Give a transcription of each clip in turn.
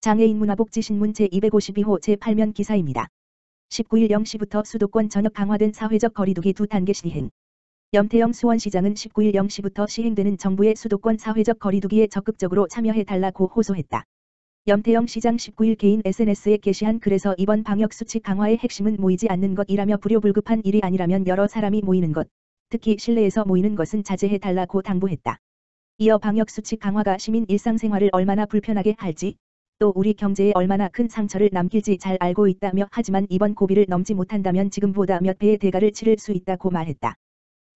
장애인 문화복지신문 제252호 제8면 기사입니다. 19일 0시부터 수도권 전역 강화된 사회적 거리두기 2단계 시행. 염태영 수원시장은 19일 0시부터 시행되는 정부의 수도권 사회적 거리두기에 적극적으로 참여해달라고 호소했다. 염태영 시장 19일 개인 SNS에 게시한 글에서 이번 방역수칙 강화의 핵심은 모이지 않는 것이라며 불효불급한 일이 아니라면 여러 사람이 모이는 것, 특히 실내에서 모이는 것은 자제해달라고 당부했다. 이어 방역수칙 강화가 시민 일상생활을 얼마나 불편하게 할지, 또 우리 경제에 얼마나 큰 상처를 남길지 잘 알고 있다며 하지만 이번 고비를 넘지 못한다면 지금보다 몇 배의 대가를 치를 수 있다고 말했다.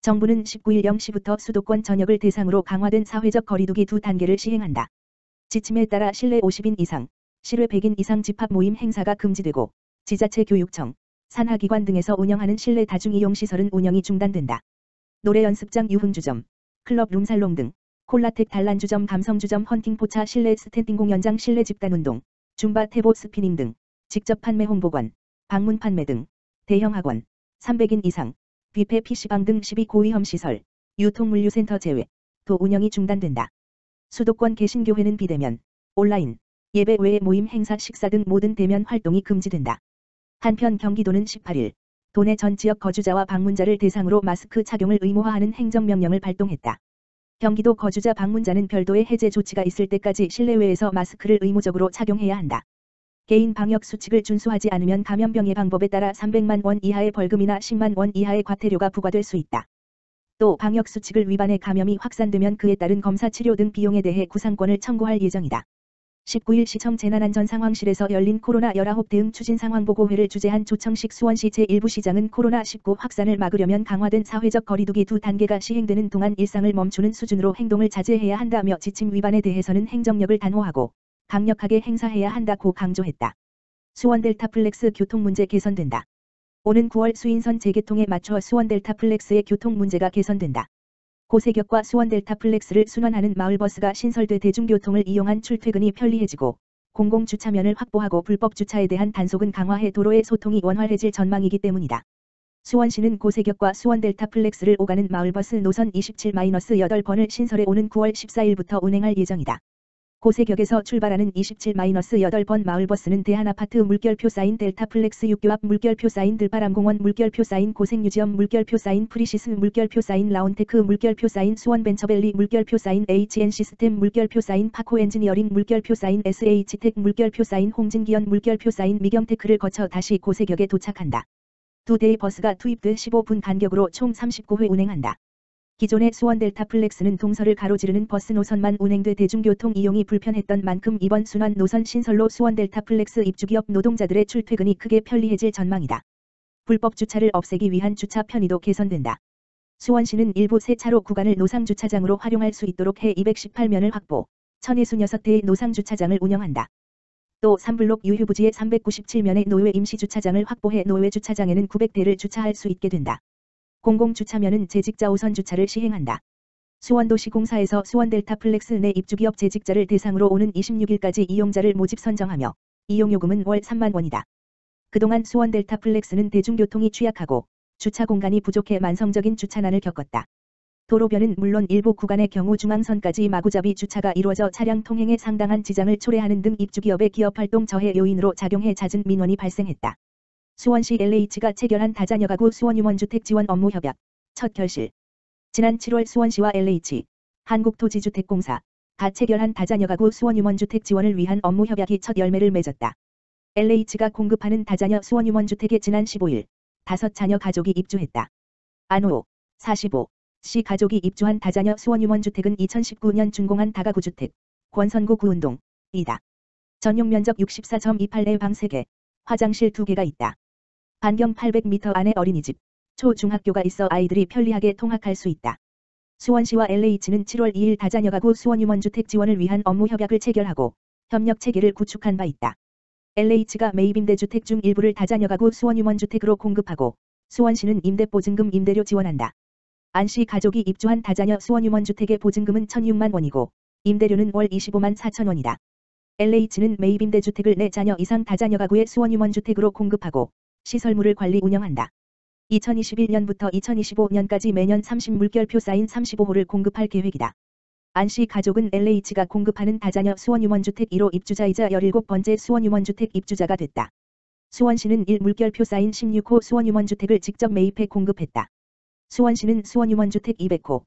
정부는 19일 0시부터 수도권 전역을 대상으로 강화된 사회적 거리두기 2단계를 시행한다. 지침에 따라 실내 50인 이상, 실외 100인 이상 집합 모임 행사가 금지되고 지자체 교육청, 산하기관 등에서 운영하는 실내 다중이용시설은 운영이 중단된다. 노래 연습장 유흥주점, 클럽 룸살롱 등 콜라텍 단란주점 감성주점 헌팅포차 실내 스탠딩 공연장 실내 집단운동, 줌바 태보 스피닝 등 직접 판매 홍보관, 방문 판매 등 대형 학원, 300인 이상, 뷔페 PC방 등 12고위험 시설, 유통물류센터 제외, 도 운영이 중단된다. 수도권 개신교회는 비대면, 온라인, 예배 외의 모임 행사 식사 등 모든 대면 활동이 금지된다. 한편 경기도는 18일, 도내 전 지역 거주자와 방문자를 대상으로 마스크 착용을 의무화하는 행정명령을 발동했다. 경기도 거주자 방문자는 별도의 해제 조치가 있을 때까지 실내외에서 마스크를 의무적으로 착용해야 한다. 개인 방역 수칙을 준수하지 않으면 감염병 예방법에 따라 300만 원 이하의 벌금이나 10만 원 이하의 과태료가 부과될 수 있다. 또 방역 수칙을 위반해 감염이 확산되면 그에 따른 검사 치료 등 비용에 대해 구상권을 청구할 예정이다. 19일 시청 재난안전상황실에서 열린 코로나19 대응 추진상황보고회를 주재한 조청식 수원시 제1부시장은 코로나19 확산을 막으려면 강화된 사회적 거리두기 2단계가 시행되는 동안 일상을 멈추는 수준으로 행동을 자제해야 한다며 지침 위반에 대해서는 행정력을 단호하고 강력하게 행사해야 한다고 강조했다. 수원 델타플렉스 교통 문제 개선된다. 오는 9월 수인선 재개통에 맞춰 수원 델타플렉스의 교통 문제가 개선된다. 고세격과 수원 델타플렉스를 순환하는 마을버스가 신설돼 대중교통을 이용한 출퇴근이 편리해지고 공공주차면을 확보하고 불법 주차에 대한 단속은 강화해 도로의 소통이 원활해질 전망이기 때문이다. 수원시는 고세격과 수원 델타플렉스를 오가는 마을버스 노선 27-8번을 신설해 오는 9월 14일부터 운행할 예정이다. 고세격에서 출발하는 27-8번 마을버스는 대한아파트 물결표 사인 델타플렉스 6교 앞 물결표 사인 들바람공원 물결표 사인 고생유지엄 물결표 사인 프리시스 물결표 사인 라운테크 물결표 사인 수원벤처밸리 물결표 사인 HN시스템 물결표 사인 파코 엔지니어링 물결표 사인 SH텍 물결표 사인 홍진기현 물결표 사인 미경테크를 거쳐 다시 고세격에 도착한다. 두 대의 버스가 투입돼 15분 간격으로 총 39회 운행한다. 기존의 수원 델타플렉스는 동서를 가로지르는 버스 노선만 운행돼 대중교통 이용이 불편했던 만큼 이번 순환 노선 신설로 수원 델타플렉스 입주기업 노동자들의 출퇴근이 크게 편리해질 전망이다. 불법 주차를 없애기 위한 주차 편의도 개선된다. 수원시는 일부 새 차로 구간을 노상주차장으로 활용할 수 있도록 해 218면을 확보, 1066대의 노상주차장을 운영한다. 또 3블록 유휴부지에 397면의 노외 임시주차장을 확보해 노외 주차장에는 900대를 주차할 수 있게 된다. 공공주차면은 재직자 우선 주차를 시행한다. 수원도시공사에서 수원 델타플렉스 내 입주기업 재직자를 대상으로 오는 26일까지 이용자를 모집 선정하며 이용요금은 월 3만 원이다. 그동안 수원 델타플렉스는 대중교통이 취약하고 주차 공간이 부족해 만성적인 주차난을 겪었다. 도로변은 물론 일부 구간의 경우 중앙선까지 마구잡이 주차가 이루어져 차량 통행에 상당한 지장을 초래하는 등 입주기업의 기업활동 저해 요인으로 작용해 잦은 민원이 발생했다. 수원시 LH가 체결한 다자녀 가구 수원유원주택 지원 업무 협약 첫 결실. 지난 7월 수원시와 LH, 한국토지주택공사 가 체결한 다자녀 가구 수원유원주택 지원을 위한 업무 협약이 첫 열매를 맺었다. LH가 공급하는 다자녀 수원유원주택에 지난 15일 5자녀 가족이 입주했다. 안호 45시 가족이 입주한 다자녀 수원유원주택은 2019년 준공한 다가구주택 권선구 구운동 이다. 전용 면적 64.28내 방 3개, 화장실 2개가 있다. 반경 800m 안에 어린이집, 초중학교가 있어 아이들이 편리하게 통학할 수 있다. 수원시와 LH는 7월 2일 다자녀 가구 수원유원주택 지원을 위한 업무 협약을 체결하고 협력 체계를 구축한 바 있다. LH가 매입임대주택 중 일부를 다자녀 가구 수원유원주택으로 공급하고 수원시는 임대보증금 임대료 지원한다. 안씨 가족이 입주한 다자녀 수원유원주택의 보증금은 1,006만 원이고 임대료는 월 25만 4천 원이다. LH는 매입임대주택을 4자녀 이상 다자녀 가구의 수원유원주택으로 공급하고 시설물을 관리 운영한다. 2021년부터 2025년까지 매년 30물결표 사인 35호를 공급할 계획이다. 안씨 가족은 LH가 공급하는 다자녀 수원유먼주택 1호 입주자이자 17번째 수원유먼주택 입주자가 됐다. 수원시는 1물결표 쌓인 16호 수원유먼주택을 직접 매입해 공급했다. 수원시는 수원유먼주택 200호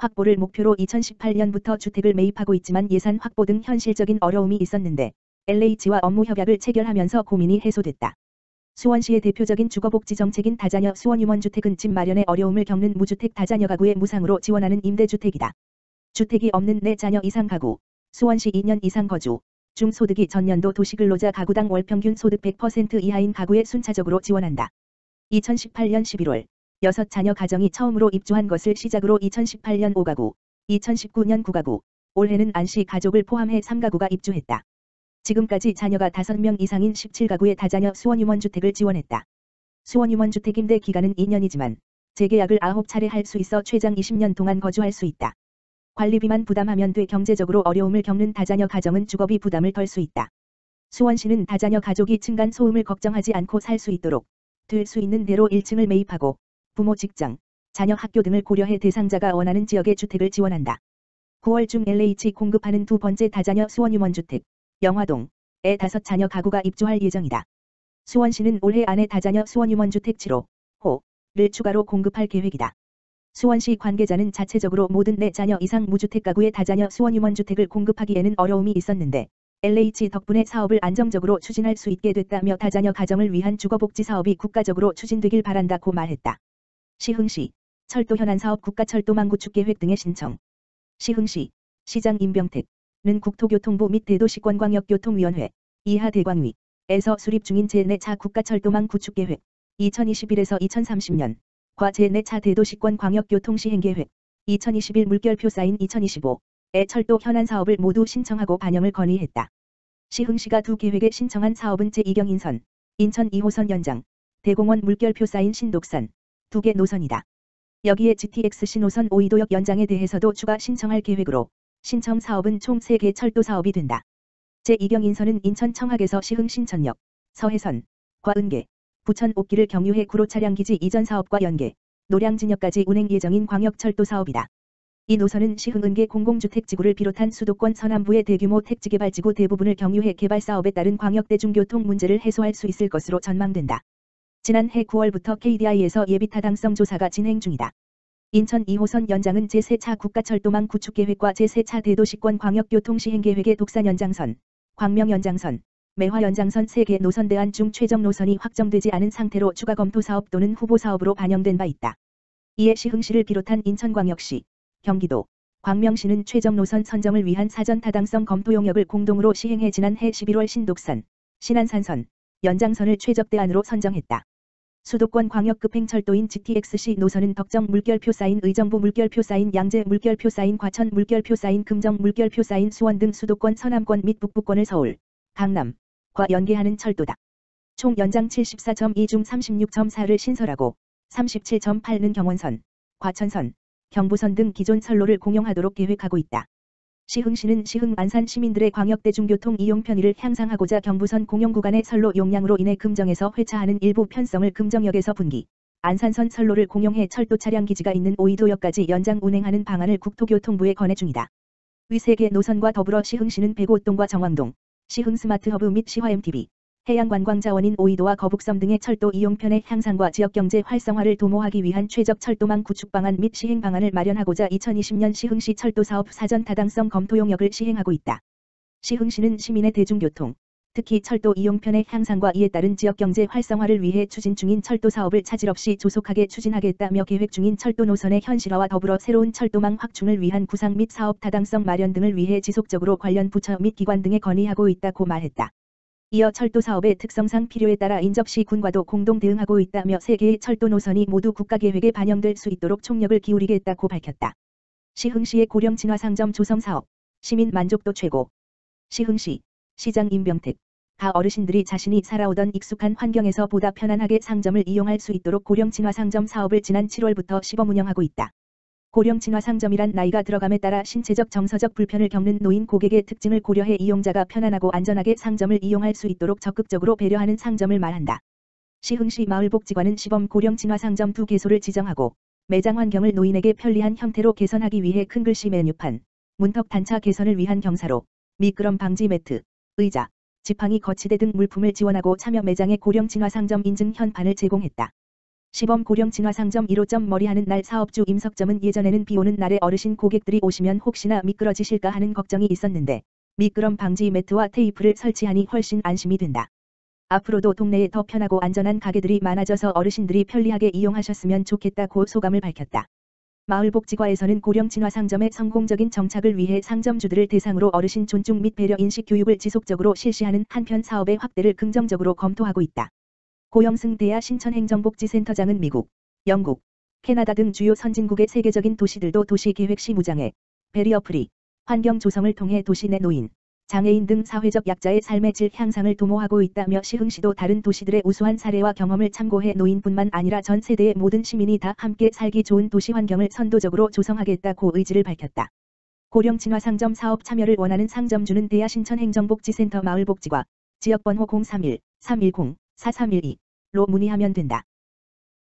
확보를 목표로 2018년부터 주택을 매입하고 있지만 예산 확보 등 현실적인 어려움이 있었는데 LH와 업무 협약을 체결하면서 고민이 해소됐다. 수원시의 대표적인 주거복지 정책인 다자녀 수원유먼주택은 집 마련에 어려움을 겪는 무주택 다자녀 가구에 무상으로 지원하는 임대주택이다. 주택이 없는 4자녀 이상 가구, 수원시 2년 이상 거주, 중소득이 전년도 도시근로자 가구당 월평균 소득 100% 이하인 가구에 순차적으로 지원한다. 2018년 11월 6자녀 가정이 처음으로 입주한 것을 시작으로 2018년 5가구, 2019년 9가구, 올해는 안씨 가족을 포함해 3가구가 입주했다. 지금까지 자녀가 5명 이상인 17가구의 다자녀 수원유먼주택을 지원했다. 수원유먼주택 임대 기간은 2년이지만 재계약을 9차례 할 수 있어 최장 20년 동안 거주할 수 있다. 관리비만 부담하면 돼 경제적으로 어려움을 겪는 다자녀 가정은 주거비 부담을 덜 수 있다. 수원시는 다자녀 가족이 층간 소음을 걱정하지 않고 살 수 있도록 될 수 있는 대로 1층을 매입하고 부모 직장, 자녀 학교 등을 고려해 대상자가 원하는 지역의 주택을 지원한다. 9월 중 LH 공급하는 두 번째 다자녀 수원유먼주택, 영화동에 5자녀 가구가 입주할 예정이다. 수원시는 올해 안에 다자녀 수원유먼주택 7호를 추가로 공급할 계획이다. 수원시 관계자는 자체적으로 모든 4자녀 이상 무주택 가구의 다자녀 수원유먼주택을 공급하기에는 어려움이 있었는데 LH 덕분에 사업을 안정적으로 추진할 수 있게 됐다며 다자녀 가정을 위한 주거복지 사업이 국가적으로 추진되길 바란다고 말했다. 시흥시, 철도 현안사업 국가철도망구축계획 등의 신청. 시흥시, 시장 임병택는 국토교통부 및 대도시권광역교통위원회, 이하대광위에서 수립 중인 제4차 국가철도망 구축계획, 2021에서 2030년, 과 제4차 대도시권 광역교통시행계획, 2021 물결표 쌓인 2025의 철도 현안사업을 모두 신청하고 반영을 건의했다. 시흥시가 두 계획에 신청한 사업은 제2경인선, 인천 2호선 연장, 대공원 물결표 쌓인 신독산, 2개 노선이다. 여기에 GTX 신호선 오이도역 연장에 대해서도 추가 신청할 계획으로 신청 사업은 총 3개 철도 사업이 된다. 제2경인선은 인천 청학에서 시흥 신천역, 서해선, 과은계, 부천 옥기를 경유해 구로 차량기지 이전 사업과 연계, 노량진역까지 운행 예정인 광역철도 사업이다. 이 노선은 시흥은계 공공주택지구를 비롯한 수도권 서남부의 대규모 택지개발지구 대부분을 경유해 개발 사업에 따른 광역대중교통 문제를 해소할 수 있을 것으로 전망된다. 지난해 9월부터 KDI에서 예비타당성 조사가 진행 중이다. 인천 2호선 연장은 제4차 국가철도망 구축계획과 제4차 대도시권 광역교통시행계획의 독산연장선, 광명연장선, 매화연장선 3개 노선대안 중 최종 노선이 확정되지 않은 상태로 추가 검토 사업 또는 후보 사업으로 반영된 바 있다. 이에 시흥시를 비롯한 인천광역시, 경기도, 광명시는 최종 노선 선정을 위한 사전 타당성 검토 용역을 공동으로 시행해 지난해 11월 신독산, 신안산선, 연장선을 최적대안으로 선정했다. 수도권 광역급행철도인 GTX-C 노선은 덕정 물결표 쌓인 의정부 물결표 쌓인 양재 물결표 쌓인 과천 물결표 쌓인 금정 물결표 쌓인 수원 등 수도권 서남권 및 북부권을 서울, 강남,과 연계하는 철도다. 총 연장 74.2 중 36.4를 신설하고 37.8는 경원선, 과천선, 경부선 등 기존 선로를 공용하도록 계획하고 있다. 시흥시는 시흥 안산 시민들의 광역대중교통 이용 편의를 향상하고자 경부선 공용구간의 선로 용량으로 인해 금정에서 회차하는 일부 편성을 금정역에서 분기, 안산선 선로를 공용해 철도 차량 기지가 있는 오이도역까지 연장 운행하는 방안을 국토교통부에 건의 중이다. 위 3개 노선과 더불어 시흥시는 백오동과 정왕동, 시흥 스마트허브 및 시화 MTB, 해양관광자원인 오이도와 거북섬 등의 철도 이용 편의 향상과 지역경제 활성화를 도모하기 위한 최적 철도망 구축 방안 및 시행 방안을 마련하고자 2020년 시흥시 철도사업 사전 타당성 검토 용역을 시행하고 있다. 시흥시는 시민의 대중교통, 특히 철도 이용 편의 향상과 이에 따른 지역경제 활성화를 위해 추진 중인 철도 사업을 차질 없이 조속하게 추진하겠다며 계획 중인 철도 노선의 현실화와 더불어 새로운 철도망 확충을 위한 구상 및 사업 타당성 마련 등을 위해 지속적으로 관련 부처 및 기관 등에 건의하고 있다고 말했다. 이어 철도 사업의 특성상 필요에 따라 인접시 군과도 공동 대응하고 있다며 3개의 철도 노선이 모두 국가계획에 반영될 수 있도록 총력을 기울이겠다고 밝혔다. 시흥시의 고령 진화 상점 조성 사업, 시민 만족도 최고. 시흥시, 시장 임병택, 가 어르신들이 자신이 살아오던 익숙한 환경에서 보다 편안하게 상점을 이용할 수 있도록 고령 진화 상점 사업을 지난 7월부터 시범 운영하고 있다. 고령 진화 상점이란 나이가 들어감에 따라 신체적 정서적 불편을 겪는 노인 고객의 특징을 고려해 이용자가 편안하고 안전하게 상점을 이용할 수 있도록 적극적으로 배려하는 상점을 말한다. 시흥시 마을복지관은 시범 고령 진화 상점 2개소를 지정하고 매장 환경을 노인에게 편리한 형태로 개선하기 위해 큰 글씨 메뉴판, 문턱 단차 개선을 위한 경사로, 미끄럼 방지 매트, 의자, 지팡이 거치대 등 물품을 지원하고 참여 매장에 고령 진화상점 인증 현판을 제공했다. 시범 고령 진화상점 1호점 머리하는 날 사업주 임석점은 예전에는 비 오는 날에 어르신 고객들이 오시면 혹시나 미끄러지실까 하는 걱정이 있었는데 미끄럼 방지 매트와 테이프를 설치하니 훨씬 안심이 된다. 앞으로도 동네에 더 편하고 안전한 가게들이 많아져서 어르신들이 편리하게 이용하셨으면 좋겠다고 소감을 밝혔다. 마을복지과에서는 고령 진화상점의 성공적인 정착을 위해 상점주들을 대상으로 어르신 존중 및 배려 인식 교육을 지속적으로 실시하는 한편 사업의 확대를 긍정적으로 검토하고 있다. 고영승 대야 신천행정복지센터장은 미국, 영국, 캐나다 등 주요 선진국의 세계적인 도시들도 도시계획 시 무장애, 베리어 프리, 환경 조성을 통해 도시 내 노인, 장애인 등 사회적 약자의 삶의 질 향상을 도모하고 있다며 시흥시도 다른 도시들의 우수한 사례와 경험을 참고해 노인뿐만 아니라 전 세대의 모든 시민이 다 함께 살기 좋은 도시 환경을 선도적으로 조성하겠다고 의지를 밝혔다. 고령 진화상점 사업 참여를 원하는 상점주는 대야 신천행정복지센터 마을복지과 지역번호 031-310-4312로 문의하면 된다.